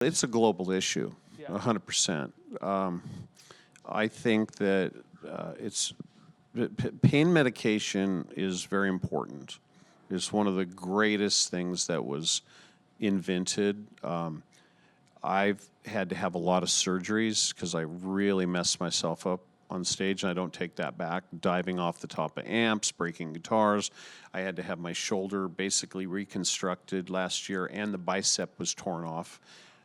It's a global issue, Yeah. 100%. I think that pain medication is very important. It's one of the greatest things that was invented. I've had to have a lot of surgeries because I really messed myself up on stage, and I don't take that back. Diving off the top of amps, breaking guitars. I had to have my shoulder basically reconstructed last year, and the bicep was torn off.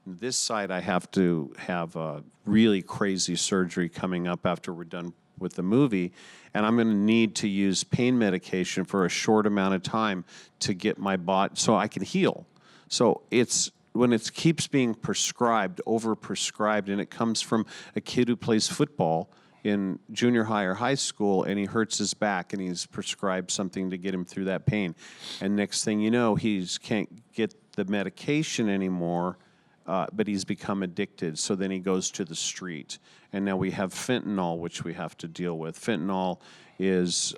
This side, I have to have a really crazy surgery coming up after we're done with the movie, and I'm going to need to use pain medication for a short amount of time to get my body so I can heal. So it's when it keeps being prescribed, over-prescribed, and it comes from a kid who plays football in junior high or high school, and he hurts his back, and he's prescribed something to get him through that pain. And next thing you know, he can't get the medication anymore, but he's become addicted. So then he goes to the street. And now we have fentanyl, which we have to deal with. Fentanyl is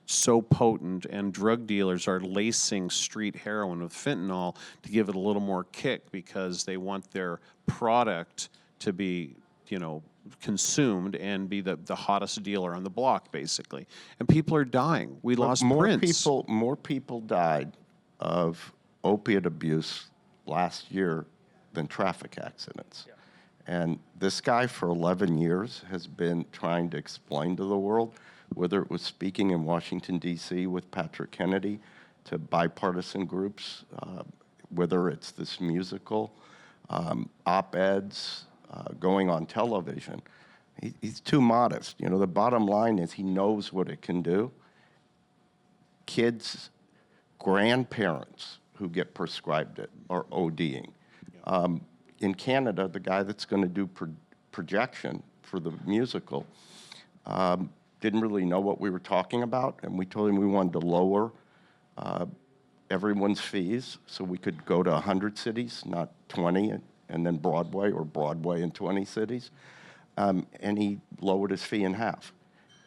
so potent, and drug dealers are lacing street heroin with fentanyl to give it a little more kick because they want their product to be, consumed and be the hottest dealer on the block, basically. And people are dying. We lost Prince. More people died of opiate abuse last year than traffic accidents. Yeah. And this guy for 11 years has been trying to explain to the world, whether it was speaking in Washington, D.C. with Patrick Kennedy, to bipartisan groups, whether it's this musical, op-eds, going on television. He's too modest. The bottom line is he knows what it can do. Kids, grandparents who get prescribed it are ODing. In Canada, the guy that's going to do projection for the musical didn't really know what we were talking about, and we told him we wanted to lower everyone's fees so we could go to 100 cities, not 20, and then Broadway, or Broadway in 20 cities. And he lowered his fee in half.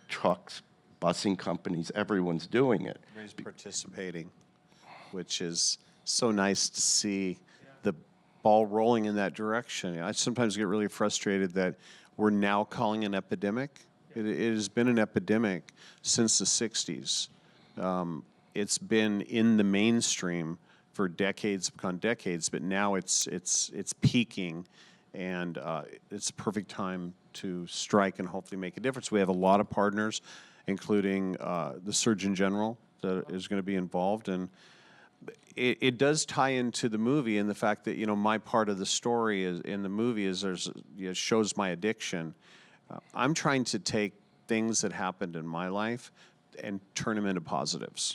Trucks, busing companies, everyone's doing it. He's participating, which is so nice to see the ball rolling in that direction. I sometimes get really frustrated that we're now calling an epidemic. It has been an epidemic since the 60s. It's been in the mainstream for decades upon decades, but now it's peaking, and it's a perfect time to strike and hopefully make a difference. We have a lot of partners, including the Surgeon General that is going to be involved, and it does tie into the movie and the fact that my part of the story in the movie is shows my addiction. I'm trying to take things that happened in my life and turn them into positives.